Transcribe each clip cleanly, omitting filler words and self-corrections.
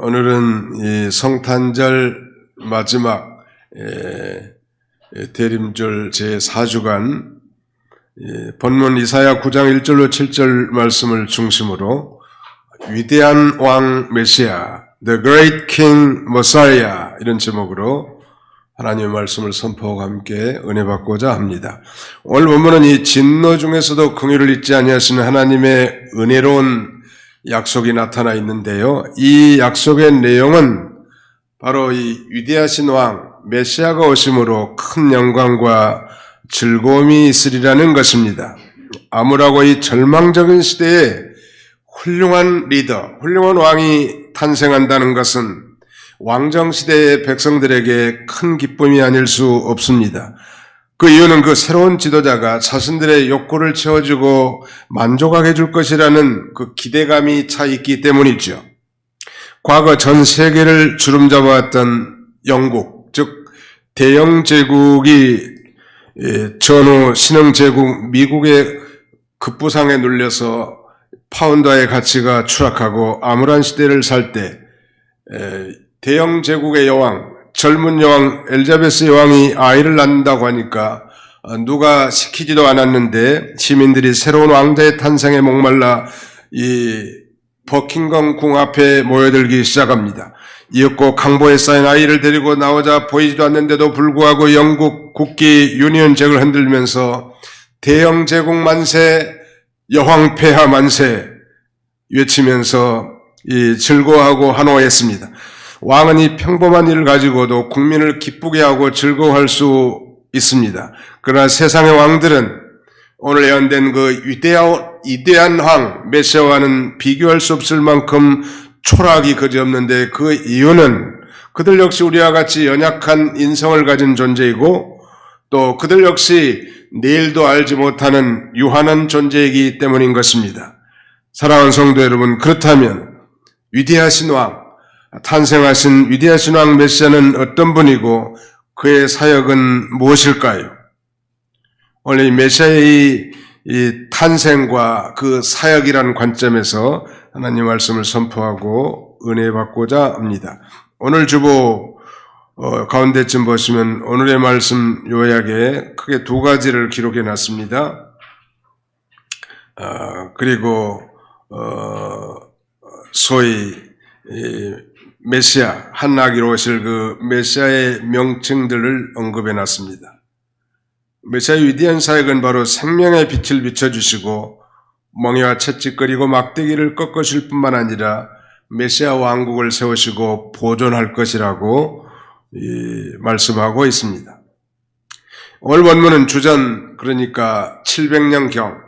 오늘은 이 성탄절 마지막 대림절 제4주간 본문 이사야 9장 1절로 7절 말씀을 중심으로 위대한 왕 메시아, The Great King Messiah 이런 제목으로 하나님의 말씀을 선포하고 함께 은혜 받고자 합니다. 오늘 본문은 이 진노 중에서도 긍휼을 잊지 아니하시는 하나님의 은혜로운 약속이 나타나 있는데요. 이 약속의 내용은 바로 이 위대하신 왕 메시아가 오심으로 큰 영광과 즐거움이 있으리라는 것입니다. 암울하고 이 절망적인 시대에 훌륭한 리더, 훌륭한 왕이 탄생한다는 것은 왕정시대의 백성들에게 큰 기쁨이 아닐 수 없습니다. 그 이유는 그 새로운 지도자가 자신들의 욕구를 채워주고 만족하게 해줄 것이라는 그 기대감이 차 있기 때문이죠. 과거 전 세계를 주름잡아왔던 영국, 즉 대영 제국이 전후 신흥 제국 미국의 급부상에 눌려서 파운드의 가치가 추락하고 암울한 시대를 살 때 대영 제국의 여왕, 젊은 여왕 엘자베스 여왕이 아이를 낳는다고 하니까 누가 시키지도 않았는데 시민들이 새로운 왕자의 탄생에 목말라 이 버킹엄 궁 앞에 모여들기 시작합니다. 이윽고 강보에 쌓인 아이를 데리고 나오자 보이지도 않는데도 불구하고 영국 국기 유니언 잭을 흔들면서 대영 제국 만세, 여왕 폐하 만세 외치면서 즐거워하고 환호했습니다. 왕은 이 평범한 일을 가지고도 국민을 기쁘게 하고 즐거워할 수 있습니다. 그러나 세상의 왕들은 오늘 예언된 그 위대한 왕 메시아와는 비교할 수 없을 만큼 초라하기 그지없는데 그 이유는 그들 역시 우리와 같이 연약한 인성을 가진 존재이고 또 그들 역시 내일도 알지 못하는 유한한 존재이기 때문인 것입니다. 사랑하는 성도 여러분, 그렇다면 위대하신 왕, 탄생하신 위대하신 왕 메시아는 어떤 분이고 그의 사역은 무엇일까요? 원래 이 메시아의 이 탄생과 그 사역이라는 관점에서 하나님 말씀을 선포하고 은혜 받고자 합니다. 오늘 주보 가운데쯤 보시면 오늘의 말씀 요약에 크게 두 가지를 기록해 놨습니다. 그리고 소위 메시아, 한나기로 오실 그 메시아의 명칭들을 언급해 놨습니다. 메시아의 위대한 사역은 바로 생명의 빛을 비춰주시고 멍에와 채찍거리고 막대기를 꺾으실 뿐만 아니라 메시아 왕국을 세우시고 보존할 것이라고 말씀하고 있습니다. 오늘 본문은 주전 그러니까 700년경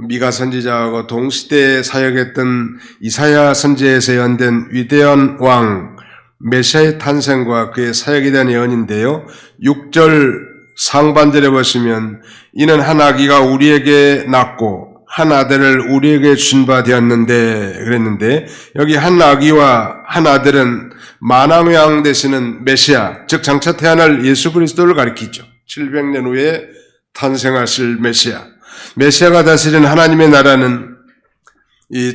미가 선지자하고 동시대에 사역했던 이사야 선지자에서 예언된 위대한 왕 메시아의 탄생과 그의 사역에 대한 예언인데요. 6절 상반절에 보시면 이는 한 아기가 우리에게 낳고 한 아들을 우리에게 준 바 되었는데 그랬는데 여기 한 아기와 한 아들은 만왕왕 되시는 메시아, 즉 장차 태어날 예수 그리스도를 가리키죠. 700년 후에 탄생하실 메시아. 메시아가 다스리는 하나님의 나라는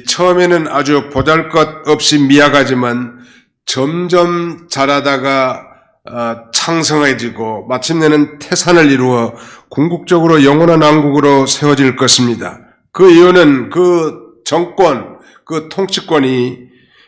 처음에는 아주 보잘것없이 미약하지만 점점 자라다가 창성해지고 마침내는 태산을 이루어 궁극적으로 영원한 왕국으로 세워질 것입니다. 그 이유는 그 정권, 그 통치권이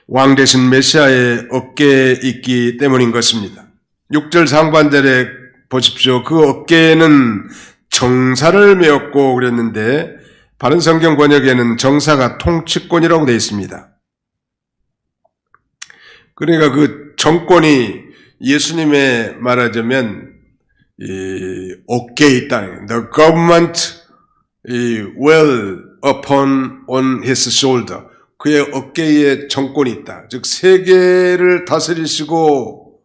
왕 되신 메시아의 어깨에 있기 때문인 것입니다. 6절 상반절에 보십시오. 그 어깨에는 정사를 메었고 그랬는데 바른 성경 번역에는 정사가 통치권이라고 되어 있습니다. 그러니까 그 정권이 예수님의 말하자면 이 어깨에 있다는 The government well on his shoulder. 그의 어깨에 정권이 있다. 즉 세계를 다스리시고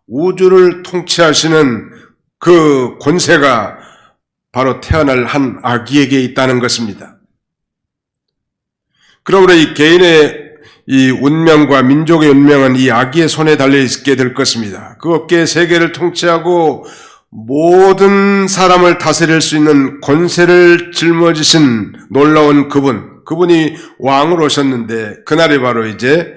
우주를 통치하시는 그 권세가 바로 태어날 한 아기에게 있다는 것입니다. 그러므로 이 개인의 이 운명과 민족의 운명은 이 아기의 손에 달려있게 될 것입니다. 그 어깨에 세계를 통치하고 모든 사람을 다스릴 수 있는 권세를 짊어지신 놀라운 그분이 왕으로 오셨는데 그날이 바로 이제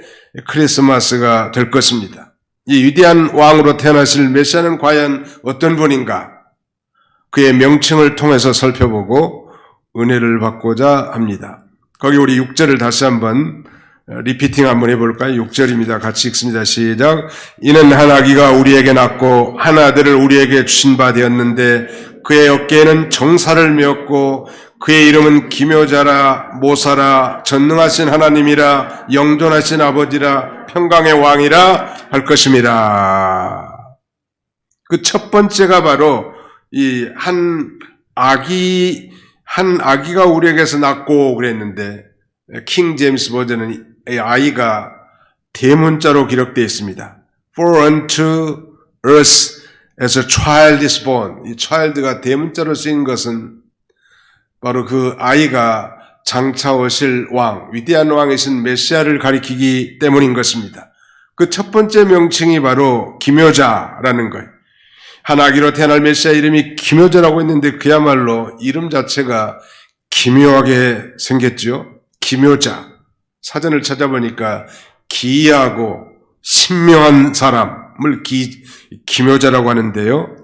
크리스마스가 될 것입니다. 이 위대한 왕으로 태어나실 메시아는 과연 어떤 분인가? 그의 명칭을 통해서 살펴보고 은혜를 받고자 합니다. 거기 우리 6절을 다시 한번 리피팅 한번 해볼까요? 6절입니다. 같이 읽습니다. 시작. 이는 한 아기가 우리에게 낳고 한 아들을 우리에게 주신 바 되었는데 그의 어깨에는 정사를 메었고 그의 이름은 기묘자라 모사라 전능하신 하나님이라 영존하신 아버지라 평강의 왕이라 할 것입니다. 그 첫 번째가 바로 이 한 아기가 우리에게서 낳고 그랬는데 킹 제임스 버전은 이 아이가 대문자로 기록되어 있습니다. For unto us as a child is born. 이 child가 대문자로 쓰인 것은 바로 그 아이가 장차 오실 왕, 위대한 왕이신 메시아를 가리키기 때문인 것입니다. 그 첫 번째 명칭이 바로 기묘자라는 거예요. 한 아기로 태어날 메시아 이름이 기묘자라고 했는데 그야말로 이름 자체가 기묘하게 생겼죠. 기묘자. 사전을 찾아보니까 기이하고 신명한 사람을 기묘자라고 하는데요.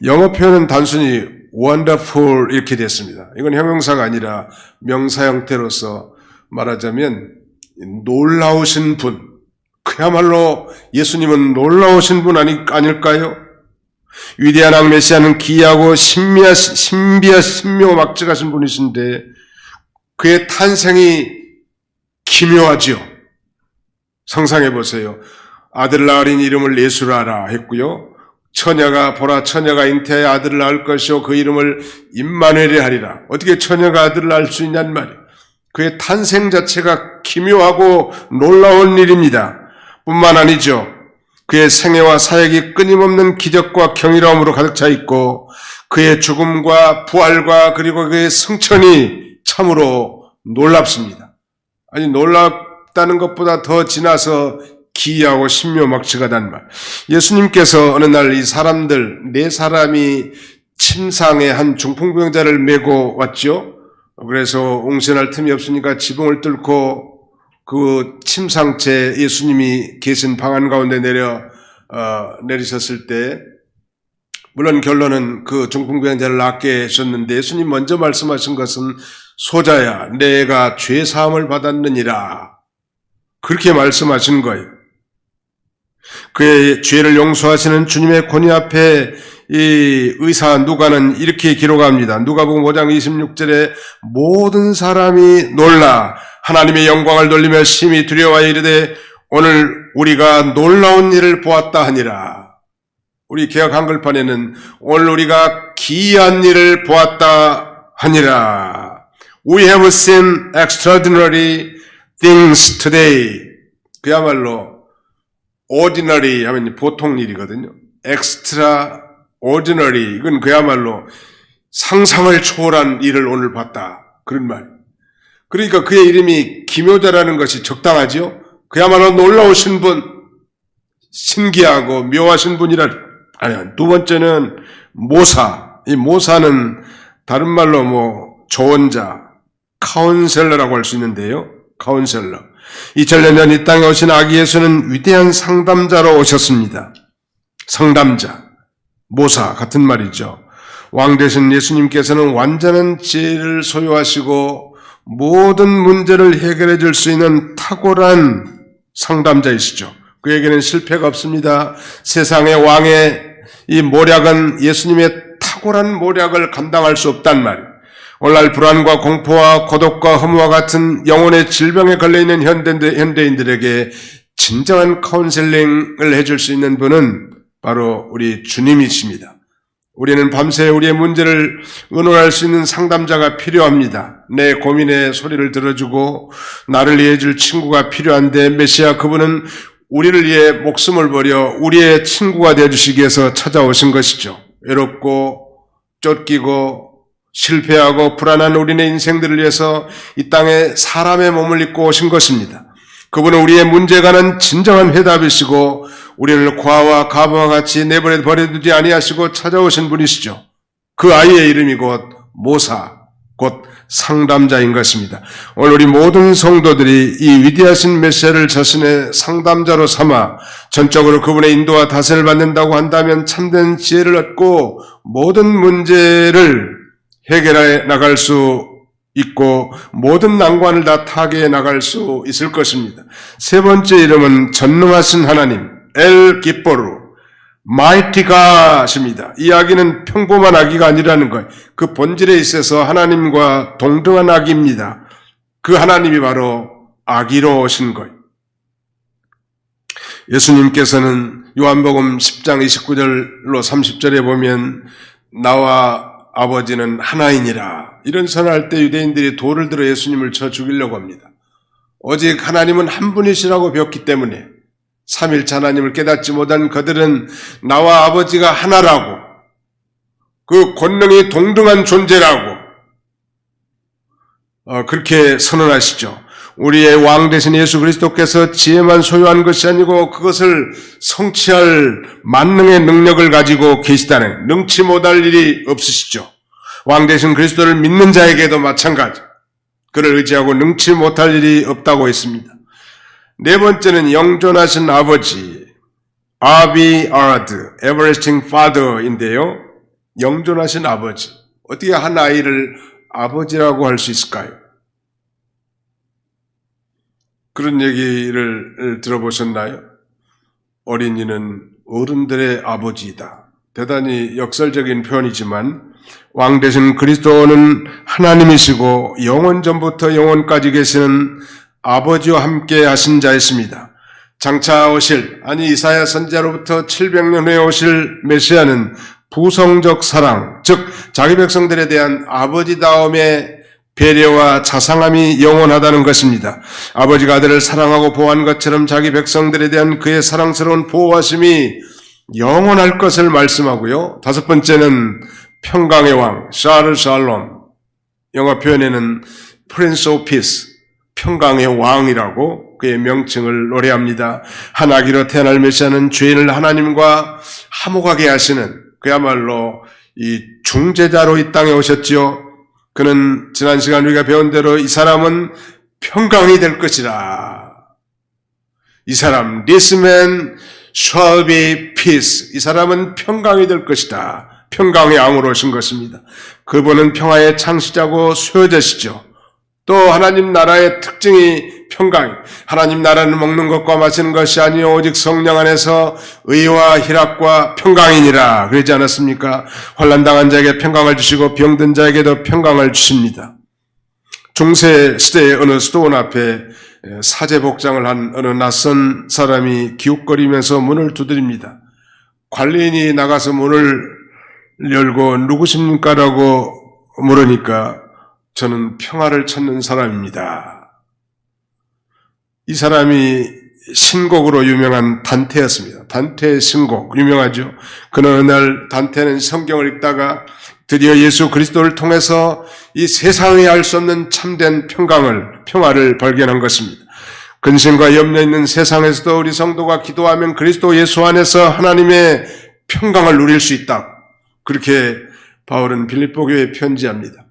영어 표현은 단순히 wonderful 이렇게 됐습니다. 이건 형용사가 아니라 명사 형태로서 말하자면 놀라우신 분. 그야말로 예수님은 놀라우신 분 아닐까요? 위대한 왕 메시아는 기이하고 신묘막측하신 분이신데 그의 탄생이 기묘하지요. 상상해 보세요. 아들을 낳으린 이름을 예수라라 했고요. 처녀가 잉태하여 아들을 낳을 것이요 그 이름을 임마누엘이 하리라. 어떻게 처녀가 아들을 낳을 수 있냔 말이에요. 그의 탄생 자체가 기묘하고 놀라운 일입니다. 뿐만 아니죠. 그의 생애와 사역이 끊임없는 기적과 경이로움으로 가득 차 있고 그의 죽음과 부활과 그리고 그의 승천이 참으로 놀랍습니다. 아니 놀랍다는 것보다 더 지나서 기이하고 신묘막측하다는 말. 예수님께서 어느 날 이 사람들 4사람이 침상에 한 중풍병자를 메고 왔죠. 그래서 옹신할 틈이 없으니까 지붕을 뚫고 그 침상째 예수님이 계신 방 한가운데 내리셨을 때 물론 결론은 그 중풍병자를 낫게 하셨는데 예수님 먼저 말씀하신 것은 소자야 내가 죄사함을 받았느니라 그렇게 말씀하신 거예요. 그의 죄를 용서하시는 주님의 권위 앞에 이 의사 누가는 이렇게 기록합니다. 누가복음 5장 26절에 모든 사람이 놀라 하나님의 영광을 돌리며 심히 두려워하여 이르되 오늘 우리가 놀라운 일을 보았다 하니라. 우리 개역 한글판에는 오늘 우리가 기이한 일을 보았다 하니라. We have seen extraordinary things today. 그야말로 ordinary 하면 보통 일이거든요. extraordinary 이건 그야말로 상상을 초월한 일을 오늘 봤다. 그런 말. 그러니까 그의 이름이 기묘자라는 것이 적당하죠. 그야말로 놀라우신 분, 신기하고 묘하신 분이라. 아니요. 두 번째는 모사. 이 모사는 다른 말로 조언자, 카운셀러라고 할 수 있는데요. 카운셀러. 2000년 전 이 땅에 오신 아기 예수는 위대한 상담자로 오셨습니다. 상담자, 모사 같은 말이죠. 왕 되신 예수님께서는 완전한 지혜를 소유하시고 모든 문제를 해결해 줄 수 있는 탁월한 상담자이시죠. 그에게는 실패가 없습니다. 세상의 왕의 이 모략은 예수님의 탁월한 모략을 감당할 수 없단 말이에요. 오늘날 불안과 공포와 고독과 허무와 같은 영혼의 질병에 걸려있는 현대인들에게 진정한 카운셀링을 해줄 수 있는 분은 바로 우리 주님이십니다. 우리는 밤새 우리의 문제를 의논할 수 있는 상담자가 필요합니다. 내 고민의 소리를 들어주고 나를 이해해줄 친구가 필요한데 메시아 그분은 우리를 위해 목숨을 버려 우리의 친구가 되어주시기 위해서 찾아오신 것이죠. 외롭고 쫓기고 실패하고 불안한 우리네 인생들을 위해서 이 땅에 사람의 몸을 입고 오신 것입니다. 그분은 우리의 문제에 관한 진정한 해답이시고 우리를 고아와 가부와 같이 내버려 버려두지 아니하시고 찾아오신 분이시죠. 그 아이의 이름이 곧 모사, 곧 상담자인 것입니다. 오늘 우리 모든 성도들이 이 위대하신 메시아를 자신의 상담자로 삼아 전적으로 그분의 인도와 다스림을 받는다고 한다면 참된 지혜를 얻고 모든 문제를 해결해 나갈 수 있고 모든 난관을 다 타개해 나갈 수 있을 것입니다. 세 번째 이름은 전능하신 하나님, 엘 기포르, 마이티가 하십니다. 이 아기는 평범한 아기가 아니라는 것, 그 본질에 있어서 하나님과 동등한 아기입니다. 그 하나님이 바로 아기로 오신 것. 예수님께서는 요한복음 10장 29절로 30절에 보면 나와 아버지는 하나이니라 이런 선언할 때 유대인들이 돌을 들어 예수님을 쳐 죽이려고 합니다. 오직 하나님은 한 분이시라고 배웠기 때문에 삼일체 하나님을 깨닫지 못한 그들은 나와 아버지가 하나라고, 그 권능이 동등한 존재라고 그렇게 선언하시죠. 우리의 왕 되신 예수 그리스도께서 지혜만 소유한 것이 아니고 그것을 성취할 만능의 능력을 가지고 계시다는, 능치 못할 일이 없으시죠. 왕 되신 그리스도를 믿는 자에게도 마찬가지, 그를 의지하고 능치 못할 일이 없다고 했습니다. 네 번째는 영존하신 아버지, 아비 아드, everlasting father인데요. 영존하신 아버지. 어떻게 한 아이를 아버지라고 할 수 있을까요? 그런 얘기를 들어보셨나요? 어린이는 어른들의 아버지이다. 대단히 역설적인 표현이지만 왕 되신 그리스도는 하나님이시고 영원 전부터 영원까지 계시는 아버지와 함께 하신 자이십니다. 장차 오실, 아니 이사야 선지자로부터 700년 후에 오실 메시아는 부성적 사랑, 즉 자기 백성들에 대한 아버지다움의 배려와 자상함이 영원하다는 것입니다. 아버지가 아들을 사랑하고 보호한 것처럼 자기 백성들에 대한 그의 사랑스러운 보호하심이 영원할 것을 말씀하고요. 다섯 번째는 평강의 왕, 샤르 샬롬, 영어 표현에는 Prince of Peace, 평강의 왕이라고 그의 명칭을 노래합니다. 한 아기로 태어날 메시아는 죄인을 하나님과 화목하게 하시는, 그야말로 이 중재자로 이 땅에 오셨지요. 그는 지난 시간 우리가 배운 대로 이 사람은 평강이 될 것이라. 이 사람, this man shall be peace. 이 사람은 평강이 될 것이다. 평강의 왕으로 오신 것입니다. 그분은 평화의 창시자고 수호자시죠. 또 하나님 나라의 특징이 평강. 하나님 나라는 먹는 것과 마시는 것이 아니요 오직 성령 안에서 의와 희락과 평강이니라. 그러지 않았습니까? 환난당한 자에게 평강을 주시고 병든 자에게도 평강을 주십니다. 중세 시대의 어느 수도원 앞에 사제복장을 한 어느 낯선 사람이 기웃거리면서 문을 두드립니다. 관리인이 나가서 문을 열고 누구십니까? 라고 물으니까 저는 평화를 찾는 사람입니다. 이 사람이 신곡으로 유명한 단테였습니다. 단테의 신곡 유명하죠. 그는 어느 날 단테는 성경을 읽다가 드디어 예수 그리스도를 통해서 이 세상에 알 수 없는 참된 평화를 발견한 것입니다. 근심과 염려 있는 세상에서도 우리 성도가 기도하면 그리스도 예수 안에서 하나님의 평강을 누릴 수 있다. 그렇게 바울은 빌립보 교회에 편지합니다.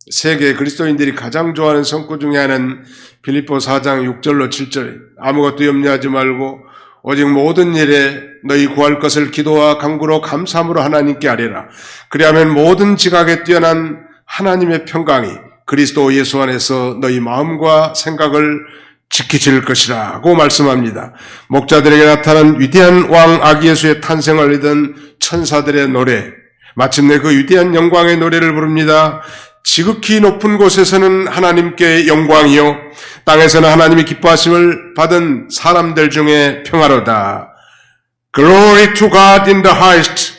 세계 그리스도인들이 가장 좋아하는 성구 중에 하나는 빌립보 4장 6절로 7절에 아무것도 염려하지 말고 오직 모든 일에 너희 구할 것을 기도와 간구로 감사함으로 하나님께 아뢰라. 그리하면 모든 지각에 뛰어난 하나님의 평강이 그리스도 예수 안에서 너희 마음과 생각을 지키실 것이라고 말씀합니다. 목자들에게 나타난 위대한 왕 아기 예수의 탄생을 알리던 천사들의 노래, 마침내 그 위대한 영광의 노래를 부릅니다. 지극히 높은 곳에서는 하나님께 영광이요 땅에서는 하나님이 기뻐하심을 받은 사람들 중에 평화로다. Glory to God in the highest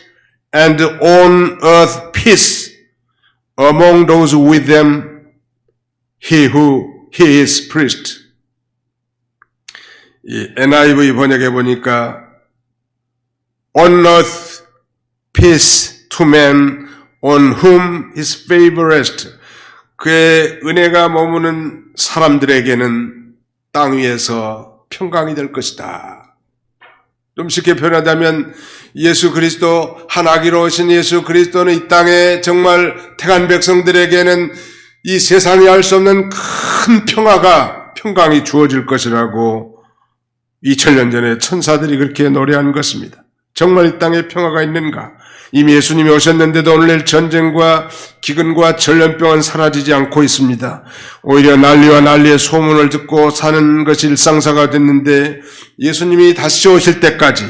and on earth peace among those with them he is priest. 이 NIV 번역에 보니까 on earth peace to man on whom his favor rests. 그의 은혜가 머무는 사람들에게는 땅 위에서 평강이 될 것이다. 좀 쉽게 표현하자면 예수 그리스도 한 아기로 오신 예수 그리스도는 이 땅에 정말 택한 백성들에게는 이 세상이 알 수 없는 큰 평강이 주어질 것이라고 2000년 전에 천사들이 그렇게 노래한 것입니다. 정말 이 땅에 평화가 있는가? 이미 예수님이 오셨는데도 오늘날 전쟁과 기근과 전염병은 사라지지 않고 있습니다. 오히려 난리와 난리의 소문을 듣고 사는 것이 일상사가 됐는데 예수님이 다시 오실 때까지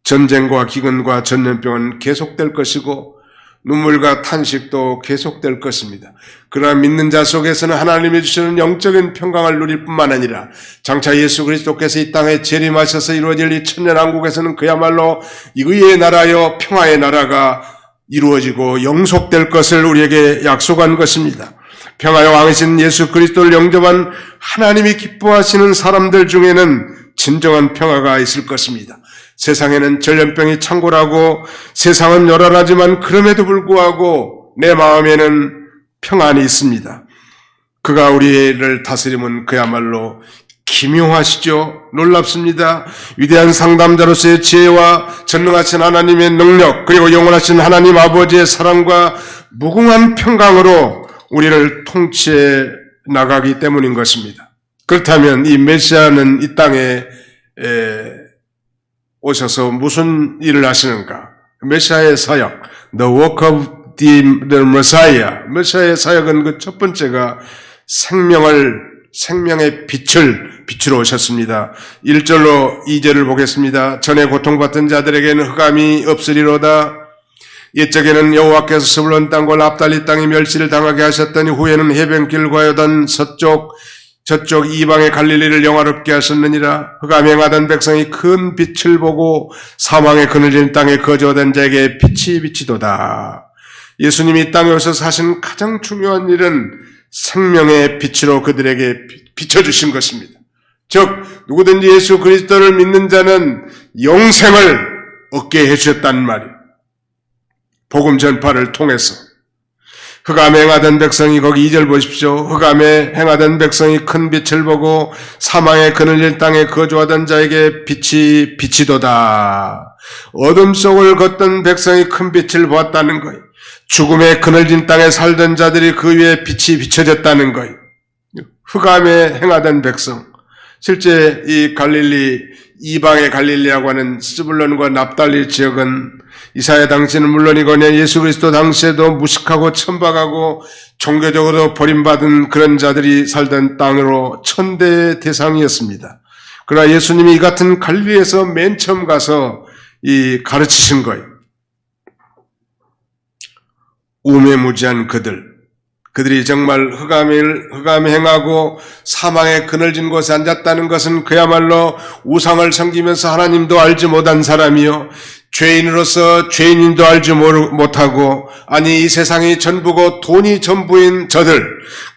전쟁과 기근과 전염병은 계속될 것이고 눈물과 탄식도 계속될 것입니다. 그러나 믿는 자 속에서는 하나님이 주시는 영적인 평강을 누릴 뿐만 아니라 장차 예수 그리스도께서 이 땅에 재림하셔서 이루어질 이 천년왕국에서는 그야말로 의의 나라여 평화의 나라가 이루어지고 영속될 것을 우리에게 약속한 것입니다. 평화의 왕이신 예수 그리스도를 영접한 하나님이 기뻐하시는 사람들 중에는 진정한 평화가 있을 것입니다. 세상에는 전염병이 창궐하고 세상은 요란하지만 그럼에도 불구하고 내 마음에는 평안이 있습니다. 그가 우리를 다스림은 그야말로 기묘하시죠. 놀랍습니다. 위대한 상담자로서의 지혜와 전능하신 하나님의 능력 그리고 영원하신 하나님 아버지의 사랑과 무궁한 평강으로 우리를 통치해 나가기 때문인 것입니다. 그렇다면 이 메시아는 이 땅에 오셔서 무슨 일을 하시는가? 메시아의 사역, the work of the Messiah. 메시아의 사역은 그 첫 번째가 생명의 빛을 비추러 오셨습니다. 1절로 2절을 보겠습니다. 전에 고통받던 자들에게는 흑암이 없으리로다. 옛적에는 여호와께서 스불론 땅과 납달리 땅에 멸시를 당하게 하셨더니 후에는 해변길과 요단 저쪽 이방의 갈릴리를 영화롭게 하셨느니라. 흑암에 행하던 백성이 큰 빛을 보고 사망의 그늘진 땅에 거주하던 자에게 빛이 비치도다. 예수님이 땅에 오셔서 하신 가장 중요한 일은 생명의 빛으로 그들에게 비춰주신 것입니다. 즉 누구든지 예수 그리스도를 믿는 자는 영생을 얻게 해주셨다는 말이에요. 복음 전파를 통해서. 흑암에 행하던 백성이 거기 2절 보십시오. 흑암에 행하던 백성이 큰 빛을 보고 사망의 그늘진 땅에 거주하던 자에게 빛이 비치도다. 어둠 속을 걷던 백성이 큰 빛을 보았다는 거예요. 죽음의 그늘진 땅에 살던 자들이 그 위에 빛이 비춰졌다는 거예요. 흑암에 행하던 백성. 실제 이 갈릴리, 이방의 갈릴리라고 하는 스불론과 납달리 지역은 이사야 당시는 물론이거니와 예수 그리스도 당시에도 무식하고 천박하고 종교적으로 버림받은 그런 자들이 살던 땅으로 천대의 대상이었습니다. 그러나 예수님이 이 같은 갈릴리에서 맨 처음 가서 가르치신 거예요. 우매무지한 그들이 정말 흑암에 행하고 사망의 그늘진 곳에 앉았다는 것은 그야말로 우상을 섬기면서 하나님도 알지 못한 사람이요 죄인으로서 죄인인도 알지 못하고 아니 이 세상이 전부고 돈이 전부인 저들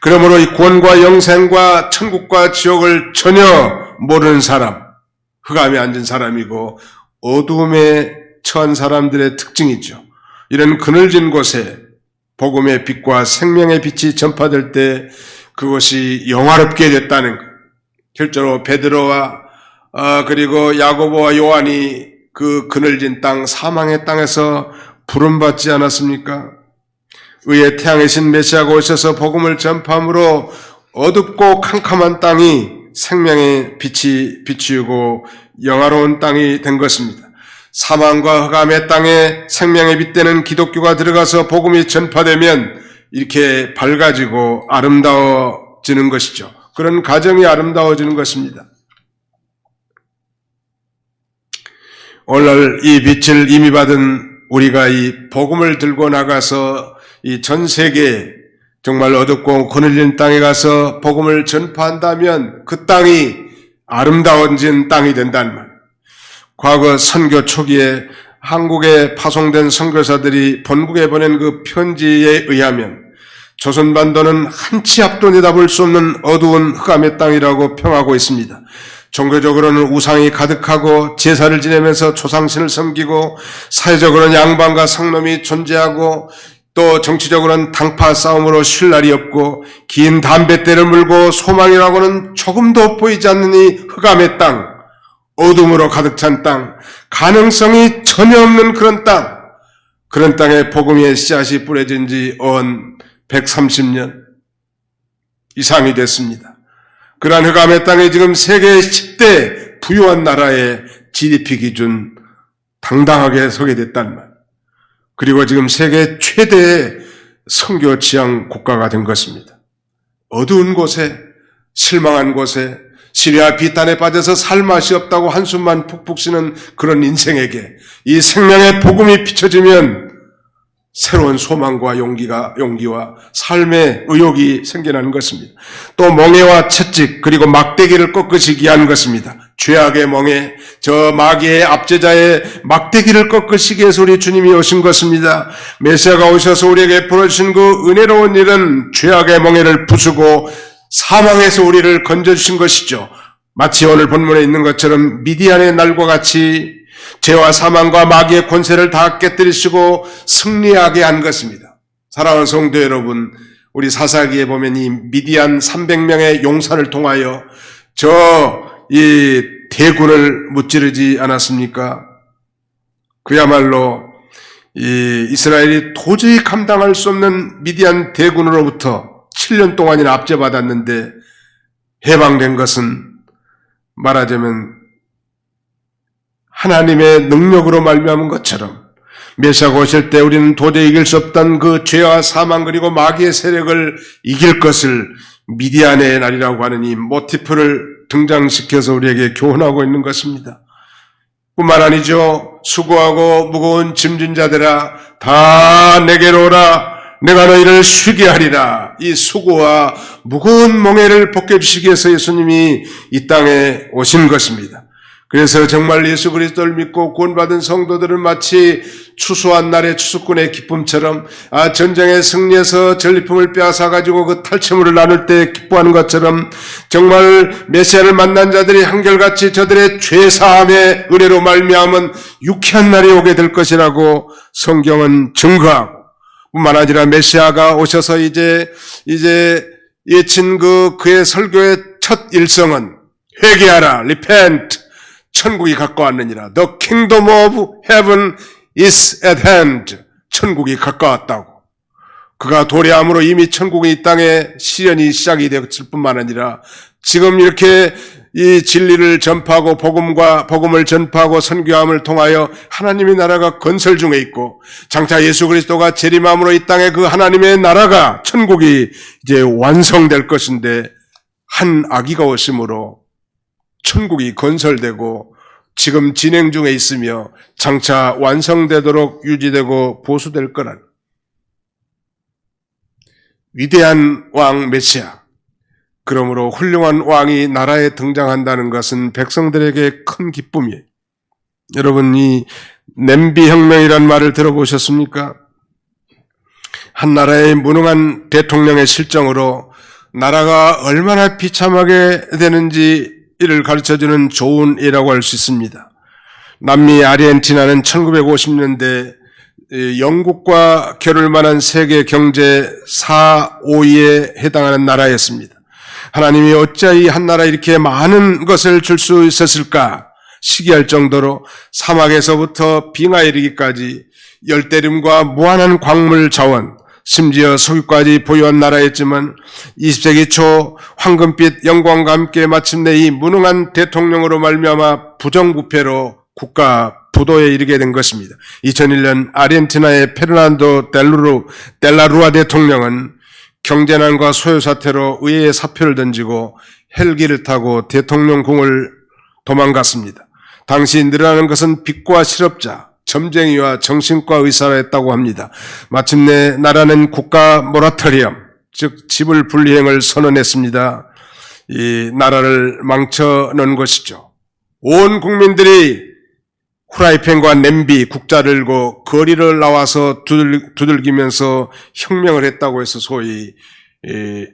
그러므로 이 구원과 영생과 천국과 지옥을 전혀 모르는 사람 흑암에 앉은 사람이고 어두움에 처한 사람들의 특징이죠. 이런 그늘진 곳에 복음의 빛과 생명의 빛이 전파될 때 그것이 영화롭게 됐다는 것. 실제로 베드로와 그리고 야고보와 요한이 그 그늘진 땅 사망의 땅에서 부름받지 않았습니까? 의의 태양의 신 메시아가 오셔서 복음을 전파함으로 어둡고 캄캄한 땅이 생명의 빛이 비추고 영화로운 땅이 된 것입니다. 사망과 흑암의 땅에 생명의 빛되는 기독교가 들어가서 복음이 전파되면 이렇게 밝아지고 아름다워지는 것이죠. 그런 가정이 아름다워지는 것입니다. 오늘날 이 빛을 이미 받은 우리가 이 복음을 들고 나가서 이 전 세계에 정말 어둡고 그늘진 땅에 가서 복음을 전파한다면 그 땅이 아름다워진 땅이 된다는 말. 과거 선교 초기에 한국에 파송된 선교사들이 본국에 보낸 그 편지에 의하면 조선반도는 한치 앞도 내다볼 수 없는 어두운 흑암의 땅이라고 평하고 있습니다. 종교적으로는 우상이 가득하고 제사를 지내면서 조상신을 섬기고 사회적으로는 양반과 상놈이 존재하고 또 정치적으로는 당파 싸움으로 쉴 날이 없고 긴 담뱃대를 물고 소망이라고는 조금도 보이지 않는 이 흑암의 땅 어둠으로 가득 찬 땅, 가능성이 전혀 없는 그런 땅, 그런 땅에 복음의 씨앗이 뿌려진 지 130년, 이상이 됐습니다. 그러한 흑암의 땅에 지금 세계 10대 부유한 나라의 GDP 기준 당당하게 서게 됐단 말. 그리고 지금 세계 최대의 선교 지향 국가가 된 것입니다. 어두운 곳에, 실망한 곳에, 시리아 비탄에 빠져서 살 맛이 없다고 한숨만 푹푹 쉬는 그런 인생에게 이 생명의 복음이 비춰지면 새로운 소망과 용기와 삶의 의욕이 생겨나는 것입니다. 또 멍에와 채찍 그리고 막대기를 꺾으시기 위한 것입니다. 죄악의 멍에, 저 마귀의 압제자의 막대기를 꺾으시기 위해서 우리 주님이 오신 것입니다. 메시아가 오셔서 우리에게 풀어주신 그 은혜로운 일은 죄악의 멍에를 부수고 사망에서 우리를 건져주신 것이죠. 마치 오늘 본문에 있는 것처럼 미디안의 날과 같이 죄와 사망과 마귀의 권세를 다 깨뜨리시고 승리하게 한 것입니다. 사랑하는 성도 여러분, 우리 사사기에 보면 이 미디안 300명의 용사를 통하여 이 대군을 무찌르지 않았습니까? 그야말로 이 이스라엘이 도저히 감당할 수 없는 미디안 대군으로부터 7년 동안이나 압제받았는데 해방된 것은 말하자면 하나님의 능력으로 말미암은 것처럼 메시아가 오실 때 우리는 도저히 이길 수 없던 그 죄와 사망 그리고 마귀의 세력을 이길 것을 미디안의 날이라고 하는 이 모티프를 등장시켜서 우리에게 교훈하고 있는 것입니다. 뿐만 아니죠. 수고하고 무거운 짐진 자들아 다 내게로 오라. 내가 너희를 쉬게 하리라. 이 수고와 무거운 멍에를 벗겨주시기 위해서 예수님이 이 땅에 오신 것입니다. 그래서 정말 예수 그리스도를 믿고 구원받은 성도들은 마치 추수한 날의 추수꾼의 기쁨처럼 전쟁에 승리해서 전리품을 빼앗아가지고 그 탈취물을 나눌 때 기뻐하는 것처럼 정말 메시아를 만난 자들이 한결같이 저들의 죄사함의 은혜로 말미암은 유쾌한 날이 오게 될 것이라고 성경은 증거하고 뿐만 아니라 메시아가 오셔서 이제 예친 그의 설교의 첫 일성은 회개하라, repent, 천국이 가까웠느니라. The kingdom of heaven is at hand. 천국이 가까웠다고. 그가 도래함으로 이미 천국이 이 땅에 시련이 시작이 되었을 뿐만 아니라 지금 이렇게 이 진리를 전파하고 복음을 전파하고 선교함을 통하여 하나님의 나라가 건설 중에 있고 장차 예수 그리스도가 재림함으로 이 땅에 그 하나님의 나라가 천국이 이제 완성될 것인데 한 아기가 오심으로 천국이 건설되고 지금 진행 중에 있으며 장차 완성되도록 유지되고 보수될 거란 위대한 왕 메시아, 그러므로 훌륭한 왕이 나라에 등장한다는 것은 백성들에게 큰 기쁨이에요. 여러분, 이 냄비 혁명이란 말을 들어보셨습니까? 한 나라의 무능한 대통령의 실정으로 나라가 얼마나 비참하게 되는지 이를 가르쳐주는 좋은 예라고 할 수 있습니다. 남미 아르헨티나는 1950년대 영국과 겨룰 만한 세계 경제 4, 5위에 해당하는 나라였습니다. 하나님이 어찌 이 한 나라에 이렇게 많은 것을 줄 수 있었을까 시기할 정도로 사막에서부터 빙하에 이르기까지 열대림과 무한한 광물 자원, 심지어 석유까지 보유한 나라였지만 20세기 초 황금빛 영광과 함께 마침내 이 무능한 대통령으로 말미암아 부정부패로 국가 부도에 이르게 된 것입니다. 2001년 아르헨티나의 페르난도 델라루아 대통령은 경제난과 소요사태로 의회에 사표를 던지고 헬기를 타고 대통령궁을 도망갔습니다. 당시 늘어나는 것은 빚과 실업자, 점쟁이와 정신과 의사라 했다고 합니다. 마침내 나라는 국가 모라토리엄, 즉 지불 불이행을 선언했습니다. 이 나라를 망쳐놓은 것이죠. 온 국민들이 후라이팬과 냄비, 국자를 들고 거리를 나와서 두들기면서 혁명을 했다고 해서 소위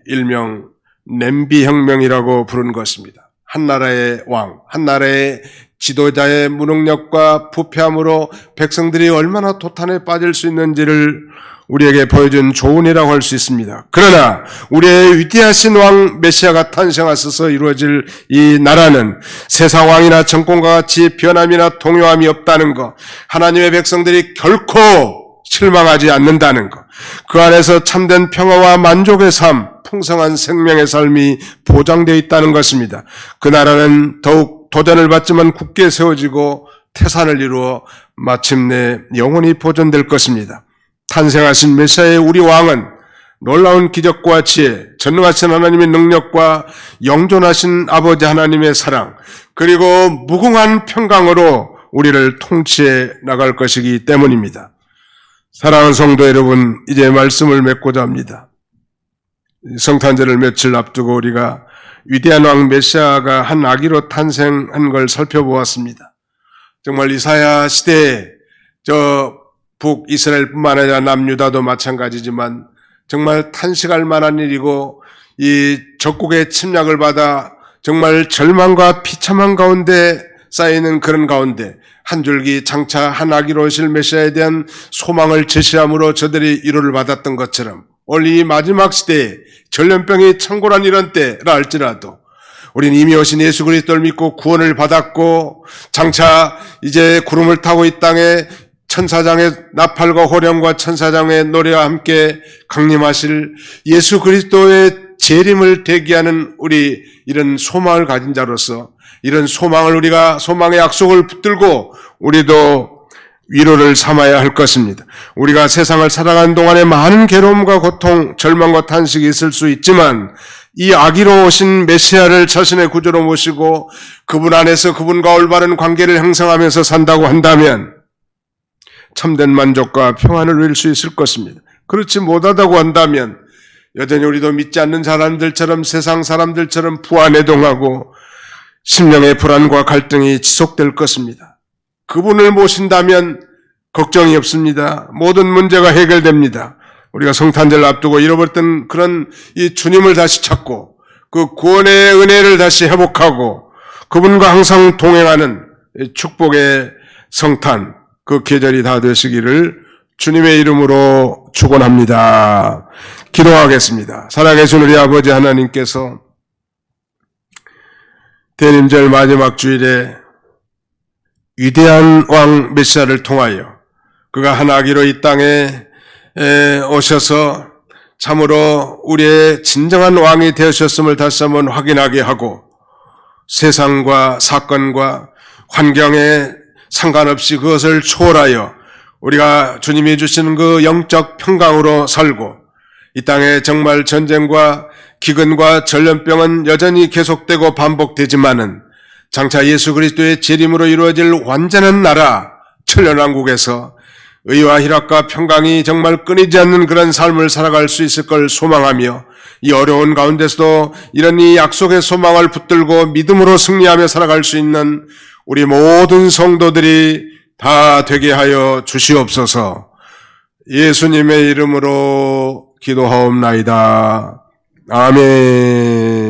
일명 냄비 혁명이라고 부르는 것입니다. 한 나라의 왕, 한 나라의 지도자의 무능력과 부패함으로 백성들이 얼마나 도탄에 빠질 수 있는지를 우리에게 보여준 조언이라고 할 수 있습니다. 그러나 우리의 위대하신 왕 메시아가 탄생하셔서 이루어질 이 나라는 세상 왕이나 정권과 같이 변함이나 동요함이 없다는 것, 하나님의 백성들이 결코 실망하지 않는다는 것, 그 안에서 참된 평화와 만족의 삶, 풍성한 생명의 삶이 보장되어 있다는 것입니다. 그 나라는 더욱 도전을 받지만 굳게 세워지고 태산을 이루어 마침내 영원히 보존될 것입니다. 탄생하신 메시아의 우리 왕은 놀라운 기적과 지혜, 전능하신 하나님의 능력과 영존하신 아버지 하나님의 사랑, 그리고 무궁한 평강으로 우리를 통치해 나갈 것이기 때문입니다. 사랑하는 성도 여러분, 이제 말씀을 맺고자 합니다. 성탄절을 며칠 앞두고 우리가 위대한 왕 메시아가 한 아기로 탄생한 걸 살펴보았습니다. 정말 이사야 시대에 북이스라엘뿐만 아니라 남유다도 마찬가지지만 정말 탄식할 만한 일이고, 이 적국의 침략을 받아 정말 절망과 비참한 가운데 쌓이는 그런 가운데 한 줄기 장차 한 아기로 오실 메시아에 대한 소망을 제시함으로 저들이 위로를 받았던 것처럼, 오늘 이 마지막 시대에 전염병이 창궐한 이런 때라 할지라도 우리는 이미 오신 예수 그리스도를 믿고 구원을 받았고, 장차 이제 구름을 타고 이 땅에 천사장의 나팔과 호령과 천사장의 노래와 함께 강림하실 예수 그리스도의 재림을 대기하는 우리 이런 소망을 가진 자로서, 이런 소망을 우리가 소망의 약속을 붙들고 우리도 위로를 삼아야 할 것입니다. 우리가 세상을 살아가는 동안에 많은 괴로움과 고통, 절망과 탄식이 있을 수 있지만 이 아기로 오신 메시아를 자신의 구주로 모시고 그분 안에서 그분과 올바른 관계를 형성하면서 산다고 한다면 참된 만족과 평안을 누릴 수 있을 것입니다. 그렇지 못하다고 한다면 여전히 우리도 믿지 않는 사람들처럼, 세상 사람들처럼 부안해동하고 심령의 불안과 갈등이 지속될 것입니다. 그분을 모신다면 걱정이 없습니다. 모든 문제가 해결됩니다. 우리가 성탄절 앞두고 잃어버렸던 그런 이 주님을 다시 찾고 그 구원의 은혜를 다시 회복하고 그분과 항상 동행하는 축복의 성탄, 그 계절이 다 되시기를 주님의 이름으로 축원합니다. 기도하겠습니다. 살아계신 우리 아버지 하나님께서 대림절 마지막 주일에 위대한 왕 메시아를 통하여 그가 한 아기로 이 땅에 오셔서 참으로 우리의 진정한 왕이 되셨음을 다시 한번 확인하게 하고, 세상과 사건과 환경에 상관없이 그것을 초월하여 우리가 주님이 주시는 그 영적 평강으로 살고, 이 땅에 정말 전쟁과 기근과 전염병은 여전히 계속되고 반복되지만은 장차 예수 그리스도의 재림으로 이루어질 완전한 나라 천년왕국에서 의와 희락과 평강이 정말 끊이지 않는 그런 삶을 살아갈 수 있을 걸 소망하며, 이 어려운 가운데서도 이런 이 약속의 소망을 붙들고 믿음으로 승리하며 살아갈 수 있는 우리 모든 성도들이 다 되게 하여 주시옵소서. 예수님의 이름으로 기도하옵나이다. 아멘.